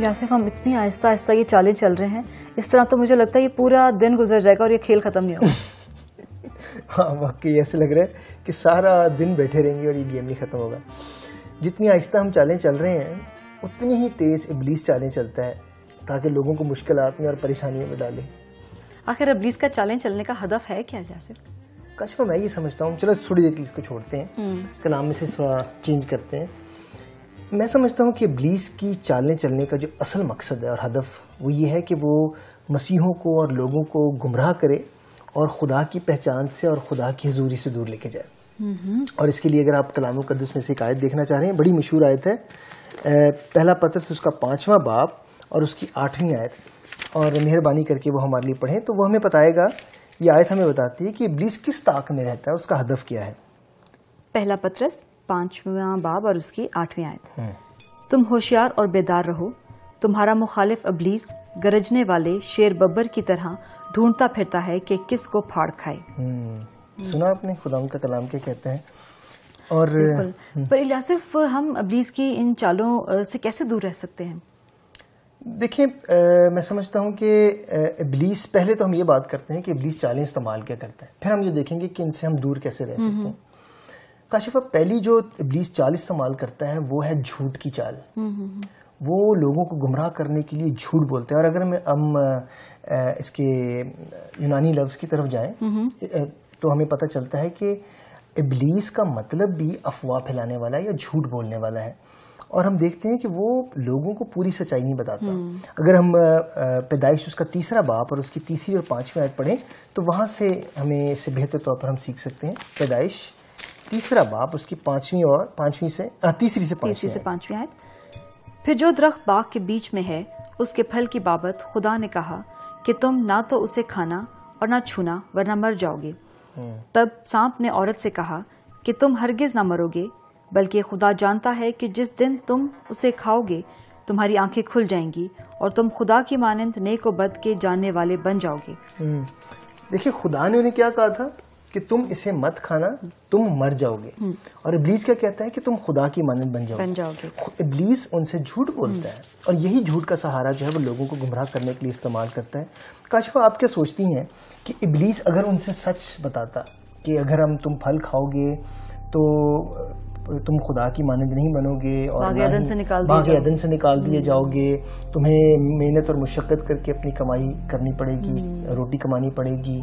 یاسف ہم اتنی آہستہ آہستہ یہ چالیں چل رہے ہیں, اس طرح تو مجھے لگتا ہے یہ پورا دن گزر جائے گا اور یہ کھیل ختم نہیں ہوگا. ہاں واقعی ایسے لگ رہا ہے کہ سارا دن بیٹھے رہیں گے اور یہ گیم نہیں ختم ہوگا. جتنی آہستہ ہم چالیں چل رہے ہیں اتنی ہی تیز ابلیس چالیں چلتا ہے تاکہ لوگوں کو مشکلات میں اور پریشانیوں میں ڈالے. آخر ابلیس کا چالیں چلنے کا ہدف ہے کیا یاسف؟ کاشفہ میں یہ سمجھتا ہوں, چلو تھوڑی دیر کے لیے اس کو چھوڑتے ہیں, کلام میں سے تھوڑا چینج کرتے ہیں. میں سمجھتا ہوں کہ ابلیس کی چالیں چلنے کا جو اصل مقصد ہے اور ہدف وہ یہ ہے کہ وہ مسیحوں کو اور لوگوں کو گمراہ کرے اور خدا کی پہچان سے اور خدا کی حضوری سے دور لے کے جائے. اور اس کے لیے اگر آپ کلام مقدس میں سے ایک آیت دیکھنا چاہ رہے ہیں, بڑی مشہور آیت ہے, پہلا پطرس اس کا 5واں باب اور اس کی 8ویں آیت, اور مہربانی کر کے وہ ہمارے لیے پڑھیں تو وہ ہمیں بتائے گا, یہ آیت ہمیں بتاتی ہے کہ ابلیس کس طاق میں رہتا ہے, اس کا ہدف کیا ہے. پہلا پطرس 5واں باب اور اس کی 8ویں آیت. تم ہوشیار اور بیدار رہو, تمہارا مخالف ابلیس گرجنے والے شیر ببر کی طرح ڈھونڈتا پھرتا ہے کہ کس کو پھاڑ کھائے. سنا آپ نے خدا کا کلام کیا کہتا ہے. اور پر یاسف ہم ابلیس کی ان چالوں سے کیسے دور رہ سکتے ہیں؟ دیکھیں میں سمجھتا ہوں کہ ابلیس, پہلے تو ہم یہ بات کرتے ہیں کہ ابلیس چالیں استعمال کیا کرتا ہے, پھر ہم یہ دیکھیں گے کہ ان سے ہم دور کیسے رہ سکتے ہیں. کاشفہ پہلی جو ابلیس چال استعمال کرتا ہے وہ ہے جھوٹ کی چال. وہ لوگوں کو گمراہ کرنے کے لیے جھوٹ بولتے ہیں. اور اگر ہم اس کے یونانی لفظ کی طرف جائیں تو ہمیں پتہ چلتا ہے کہ ابلیس کا مطلب بھی افواہ پھیلانے والا ہے یا جھوٹ بولنے والا ہے. اور ہم دیکھتے ہیں کہ وہ لوگوں کو پوری سچائی نہیں بتاتا. اگر ہم پیدائش اس کا 3واں باب اور اس کی 3 اور 5ویں آیت پڑھیں تو وہاں سے ہمیں اس سے بہتر طور پر ہم سیکھ سکتے ہیں. پیدائش 3واں باب اس کی 5ویں اور 5ویں سے 3 سے 5ویں آیت. پھر جو درخت باغ کے بیچ میں ہے اس کے پھل کی بابت خدا نے کہا کہ تم نہ تو اسے کھانا اور نہ چھونا ورنہ مر جاؤ گے. تب سانپ نے عورت سے کہا کہ تم ہرگز نہ مرو گے, بلکہ خدا جانتا ہے کہ جس دن تم اسے کھاؤ گے تمہاری آنکھیں کھل جائیں گی اور تم خدا کی مانند نیک و بد کے جاننے والے بن جاؤ گے. دیکھیں خدا نے انہیں کیا کہا تھا کہ تم اسے مت کھانا, تم مر جاؤ گے. اور ابلیس کیا کہتا ہے کہ تم خدا کی مانند بن جاؤ گے. ابلیس ان سے جھوٹ بولتا ہے اور یہی جھوٹ کا سہارا جو ہے وہ لوگوں کو گمراہ کرنے کے لیے استعمال کرتا ہے. کاشفہ آپ کیا سوچتی ہیں کہ ابلیس اگر ان سے سچ بتاتا کہ اگر تم پھل کھاؤ گے تو تم خدا کی مانند نہیں بنو گے اور باغ عدن سے نکال دیے جاؤ گے, تمہیں محنت اور مشقت کر کے اپنی کمائی کرنی پڑے گی, روٹی کمانی پڑے گی,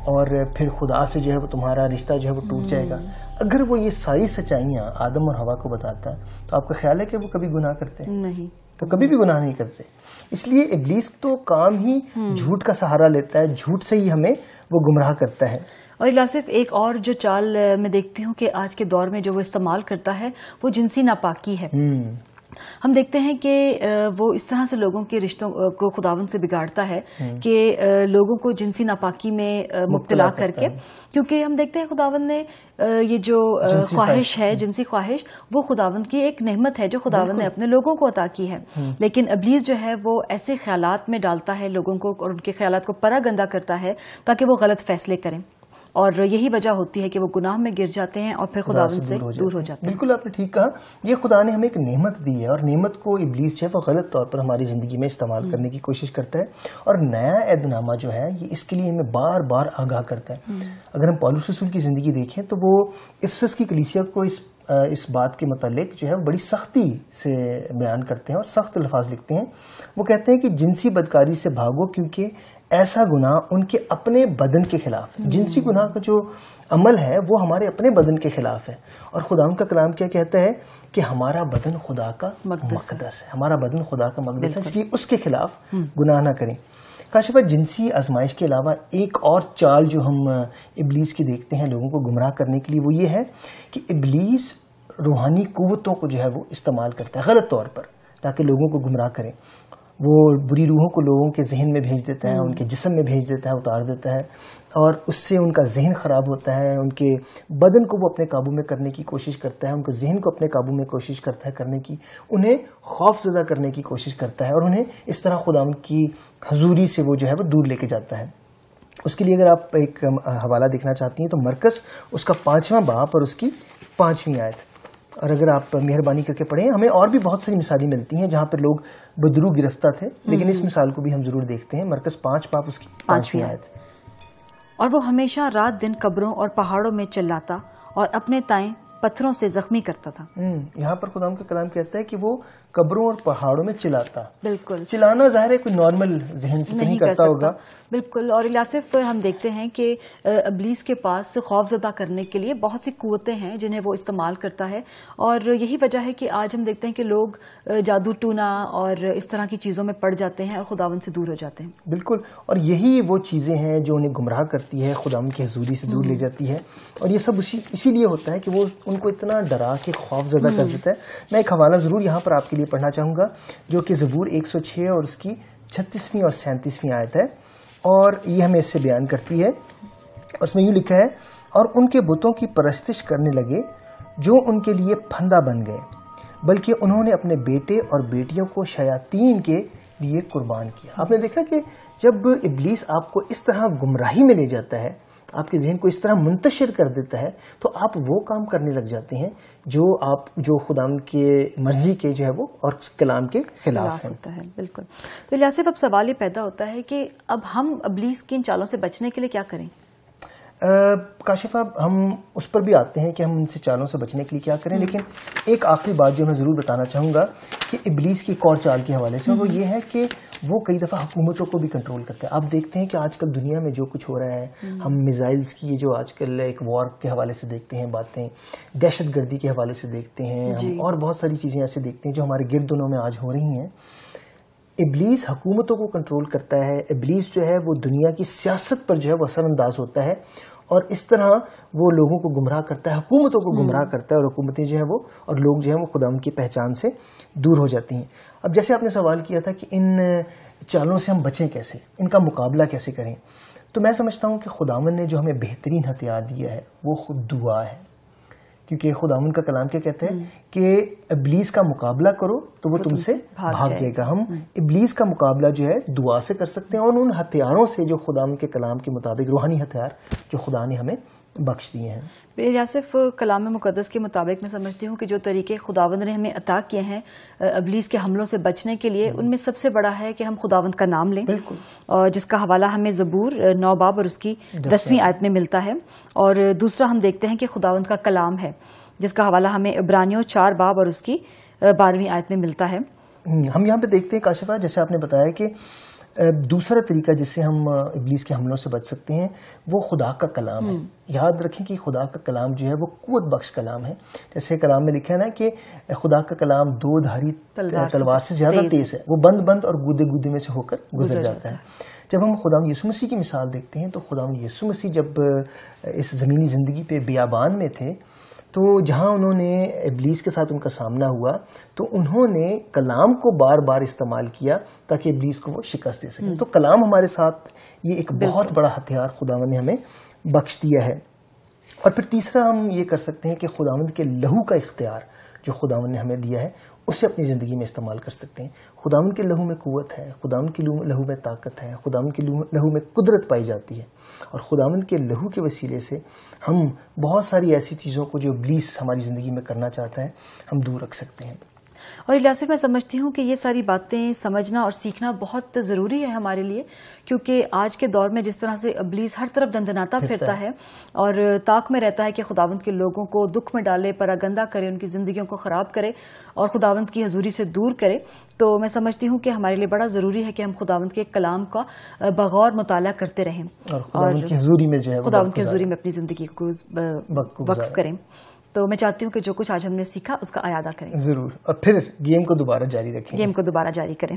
اور پھر خدا سے جو ہے وہ تمہارا رشتہ جو ہے وہ ٹوٹ جائے گا. اگر وہ یہ ساری سچائیاں آدم اور حوا کو بتاتا تو آپ کا خیال ہے کہ وہ کبھی گناہ کرتے؟ نہیں, وہ کبھی بھی گناہ نہیں کرتے. اس لیے ابلیس تو کام ہی جھوٹ کا سہارا لیتا ہے, جھوٹ سے ہی ہمیں وہ گمراہ کرتا ہے. اور یاسف ایک اور جو چال میں دیکھتی ہوں کہ آج کے دور میں جو وہ استعمال کرتا ہے وہ جنسی ناپاکی ہے. ہم دیکھتے ہیں کہ وہ اس طرح سے لوگوں کے رشتوں کو خداوند سے بگاڑتا ہے کہ لوگوں کو جنسی ناپاکی میں مبتلا کر کے, کیونکہ ہم دیکھتے ہیں خداوند نے یہ جو خواہش ہے, جنسی خواہش, وہ خداوند کی ایک نعمت ہے جو خداوند نے اپنے لوگوں کو عطا کی ہے. لیکن ابلیس جو ہے وہ ایسے خیالات میں ڈالتا ہے لوگوں کو اور ان کے خیالات کو پرا گندا کرتا ہے تاکہ وہ غلط فیصلے کریں, اور یہی وجہ ہوتی ہے کہ وہ گناہ میں گر جاتے ہیں اور پھر خداوند سے دور ہو جاتے ہیں. بالکل آپ نے ٹھیک کہا. یہ خدا نے ہمیں ایک نعمت دی ہے اور نعمت کو ابلیس جو ہے وہ غلط طور پر ہماری زندگی میں استعمال کرنے کی کوشش کرتا ہے. اور نیا عہد نامہ جو ہے یہ اس کے لیے ہمیں بار بار آگاہ کرتا ہے. اگر ہم پولس رسول کی زندگی دیکھیں تو وہ افسس کی کلیسیا کو اس بات کے متعلق جو ہے بڑی سختی سے بیان کرتے ہیں اور سخت الفاظ لکھتے ہیں. وہ کہتے ہیں کہ جنسی بدکاری سے بھاگو کیونکہ ایسا گناہ ان کے اپنے بدن کے خلاف ہے. جنسی گناہ کا جو عمل ہے وہ ہمارے اپنے بدن کے خلاف ہے. اور خدا کا کلام کیا کہتا ہے کہ ہمارا بدن خدا کا مقدس ہے, ہمارا بدن خدا کا مقدس ہے, اس لیے اس کے خلاف گناہ نہ کریں. کاشفہ جنسی آزمائش کے علاوہ ایک اور چال جو ہم ابلیس کی دیکھتے ہیں لوگوں کو گمراہ کرنے کے لیے وہ یہ ہے کہ ابلیس روحانی قوتوں کو جو ہے وہ استعمال کرتا ہے غلط طور پر تاکہ لوگوں کو گمراہ کریں. وہ بری روحوں کو لوگوں کے ذہن میں بھیج دیتا ہے, ان کے جسم میں بھیج دیتا ہے, اتار دیتا ہے, اور اس سے ان کا ذہن خراب ہوتا ہے. ان کے بدن کو وہ اپنے قابو میں کرنے کی کوشش کرتا ہے, ان کے ذہن کو اپنے قابو میں کوشش کرتا ہے کرنے کی, انہیں خوف زدہ کرنے کی کوشش کرتا ہے, اور انہیں اس طرح خداوند کی حضوری سے وہ جو ہے وہ دور لے کے جاتا ہے. اس کے لیے اگر آپ ایک حوالہ دیکھنا چاہتی ہیں تو مرکز اس کا 5واں باب اور اس کی 5ویں آیت. اور اگر آپ مہربانی کر کے پڑھیں، ہمیں اور بھی بہت ساری مثالیں ملتی ہیں جہاں پر لوگ بدرو گرفتہ تھے، لیکن اس مثال کو بھی ہم ضرور دیکھتے ہیں۔ مرکز 5 باب اس کی 5ویں آیت۔ اور وہ ہمیشہ رات دن قبروں اور پہاڑوں میں چلاتا اور اپنے تائیں پتھروں سے زخمی کرتا تھا۔ یہاں پر خدا کا کلام کہتا ہے کہ وہ قبروں اور پہاڑوں میں چلاتا۔ بالکل، چلانا ظاہر ہے کوئی نارمل ذہن سے نہیں کرتا ہوگا۔ بالکل، اور الیاسف ہم دیکھتے ہیں کہ ابلیس کے پاس خوف زدہ کرنے کے لیے بہت سی قوتیں ہیں جنہیں وہ استعمال کرتا ہے، اور یہی وجہ ہے کہ آج ہم دیکھتے ہیں کہ لوگ جادو ٹونا اور اس طرح کی چیزوں میں پڑ جاتے ہیں اور خداوند سے دور ہو جاتے ہیں۔ بالکل، اور یہی وہ چیزیں ہیں جو انہیں گمراہ کرتی ہے، خداوند کی حضوری سے دور لے جاتی ہے، اور یہ سب اسی لیے ہوتا ہے کہ وہ ان کو اتنا ڈرا کے خوف زدہ کر دیتا ہے۔ میں ایک حوالہ ضرور یہاں پر آپ کے لیے پڑھنا چاہوں گا جو کہ زبور 106 اور اس کی 36ویں اور 37ویں آیت ہے، اور یہ ہمیں اس سے بیان کرتی ہے۔ اور اس میں یوں لکھا ہے، اور ان کے بتوں کی پرستش کرنے لگے جو ان کے لیے پھندا بن گئے، بلکہ انہوں نے اپنے بیٹے اور بیٹیوں کو شیاطین کے لیے قربان کیا۔ آپ نے دیکھا کہ جب ابلیس آپ کو اس طرح گمراہی میں لے جاتا ہے، آپ کے ذہن کو اس طرح منتشر کر دیتا ہے، تو آپ وہ کام کرنے لگ جاتے ہیں جو خدا کے مرضی کے جو ہے وہ اور کلام کے خلاف ہوتا ہے۔ بالکل، تو الیاسف اب سوال یہ پیدا ہوتا ہے کہ اب ہم ابلیس کی ان چالوں سے بچنے کے لیے کیا کریں؟ کاشفہ، ہم اس پر بھی آتے ہیں کہ ہم ان سے چالوں سے بچنے کے لیے کیا کریں، لیکن ایک آخری بات جو میں ضرور بتانا چاہوں گا کہ ابلیس کی ایک اور چال کے حوالے سے، وہ یہ ہے کہ وہ کئی دفعہ حکومتوں کو بھی کنٹرول کرتا ہے۔ آپ دیکھتے ہیں کہ آج کل دنیا میں جو کچھ ہو رہا ہے، ہم میزائلز کی جو آج کل ایک وار کے حوالے سے دیکھتے ہیں باتیں، دہشت گردی کے حوالے سے دیکھتے ہیں ہم، اور بہت ساری چیزیں ایسے دیکھتے ہیں جو ہمارے گردنوں میں آج ہو رہی ہیں۔ ابلیس حکومتوں کو کنٹرول کرتا ہے، ابلیس جو ہے وہ دنیا کی سیاست پر جو ہے وہ اثر انداز ہوتا ہے، اور اس طرح وہ لوگوں کو گمراہ کرتا ہے، حکومتوں کو گمراہ کرتا ہے، اور حکومتیں جو ہیں وہ اور لوگ جو ہیں وہ خدا کی پہچان سے دور ہو جاتی ہیں۔ اب جیسے آپ نے سوال کیا تھا کہ ان چالوں سے ہم بچیں کیسے، ان کا مقابلہ کیسے کریں، تو میں سمجھتا ہوں کہ خداوند نے جو ہمیں بہترین ہتھیار دیا ہے وہ خود دعا ہے، کیونکہ خداوند کا کلام کیا کہتا ہے کہ ابلیس کا مقابلہ کرو تو وہ تم سے بھاگ جائے گا۔ ہم ابلیس کا مقابلہ جو ہے دعا سے کر سکتے ہیں، اور ان ہتھیاروں سے جو خداوند کے کلام کے مطابق روحانی ہتھیار جو خدا نے ہمیں بخش دیے ہیں۔ الیاسف، کلام مقدس کے مطابق میں سمجھتی ہوں کہ جو طریقے خداوند نے ہمیں عطا کیے ہیں ابلیس کے حملوں سے بچنے کے لیے، ان میں سب سے بڑا ہے کہ ہم خداوند کا نام لیں، اور جس کا حوالہ ہمیں زبور 9 باب اور اس کی 10ویں آیت میں ملتا ہے، اور دوسرا ہم دیکھتے ہیں کہ خداوند کا کلام ہے جس کا حوالہ ہمیں عبرانیوں 4 باب اور اس کی 12ویں آیت میں ملتا ہے۔ ہم یہاں پہ دیکھتے ہیں کاشفہ، جیسے آپ نے بتایا کہ دوسرا طریقہ جس سے ہم ابلیس کے حملوں سے بچ سکتے ہیں وہ خدا کا کلام ہے۔ یاد رکھیں کہ خدا کا کلام جو ہے وہ قوت بخش کلام ہے، جیسے کلام میں لکھا ہے نا کہ خدا کا کلام 2 دھاری تلوار سے زیادہ تیز ہے، وہ بند اور گودے میں سے ہو کر گزر جاتا ہے۔ جب ہم خدا یسوع مسیح کی مثال دیکھتے ہیں تو خدا یسوع مسیح جب اس زمینی زندگی پہ بیابان میں تھے، تو جہاں انہوں نے ابلیس کے ساتھ ان کا سامنا ہوا تو انہوں نے کلام کو بار بار استعمال کیا تاکہ ابلیس کو وہ شکست دے سکیں۔ تو کلام ہمارے ساتھ یہ ایک بہت بڑا ہتھیار خداوند نے ہمیں بخش دیا ہے۔ اور پھر تیسرا ہم یہ کر سکتے ہیں کہ خداوند کے لہو کا اختیار جو خداوند نے ہمیں دیا ہے اسے اپنی زندگی میں استعمال کر سکتے ہیں۔ خداوند کے لہو میں قوت ہے، خداوند کے لہو میں طاقت ہے، خداوند کے لہو میں قدرت پائی جاتی ہے، اور خداوند کے لہو کے وسیلے سے ہم بہت ساری ایسی چیزوں کو جو ابلیس ہماری زندگی میں کرنا چاہتا ہے ہم دور رکھ سکتے ہیں۔ اور الیاسف، میں سمجھتی ہوں کہ یہ ساری باتیں سمجھنا اور سیکھنا بہت ضروری ہے ہمارے لیے، کیونکہ آج کے دور میں جس طرح سے ابلیس ہر طرف دندناتا پھرتا ہے اور طاق میں رہتا ہے کہ خداوند کے لوگوں کو دکھ میں ڈالے، پراگندہ کرے، ان کی زندگیوں کو خراب کرے اور خداوند کی حضوری سے دور کرے، تو میں سمجھتی ہوں کہ ہمارے لیے بڑا ضروری ہے کہ ہم خداوند کے کلام کا بغور مطالعہ کرتے رہیں اور خداوند کی حضوری میں جو ہے خداوند کی حضوری میں اپنی زندگی کو وقف کریں۔ تو میں چاہتی ہوں کہ جو کچھ آج ہم نے سیکھا اس کا اعادہ کریں ضرور، اور پھر گیم کو دوبارہ جاری کریں۔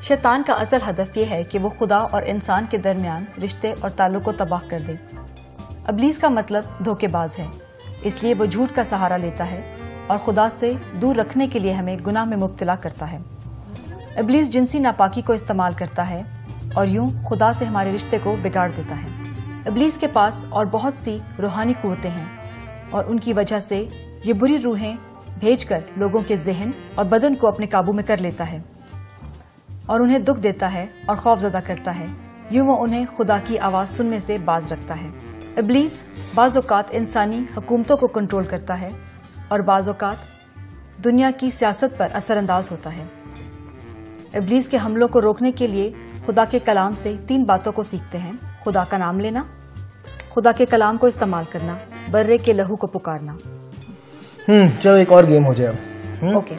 شیطان کا اصل ہدف یہ ہے کہ وہ خدا اور انسان کے درمیان رشتے اور تعلق کو تباہ کر دے۔ ابلیس کا مطلب دھوکے باز ہے، اس لیے وہ جھوٹ کا سہارا لیتا ہے اور خدا سے دور رکھنے کے لیے ہمیں گناہ میں مبتلا کرتا ہے۔ ابلیس جنسی ناپاکی کو استعمال کرتا ہے اور یوں خدا سے ہمارے رشتے کو بگاڑ دیتا ہے۔ ابلیس کے پاس اور بہت سی روحانی قوتیں ہیں، اور ان کی وجہ سے یہ بری روحیں بھیج کر لوگوں کے ذہن اور بدن کو اپنے قابو میں کر لیتا ہے اور انہیں دکھ دیتا ہے اور خوف زدہ کرتا ہے، یوں وہ انہیں خدا کی آواز سننے سے باز رکھتا ہے۔ ابلیس بعض اوقات انسانی حکومتوں کو کنٹرول کرتا ہے اور بعض اوقات دنیا کی سیاست پر اثر انداز ہوتا ہے۔ ابلیس کے حملوں کو روکنے کے لیے خدا کے کلام سے 3 باتوں کو سیکھتے ہیں: خدا کا نام لینا، خدا کے کلام کو استعمال کرنا، برے کے لہو کو پکارنا۔ چلو ایک اور گیم ہو جائے اب۔ اوکے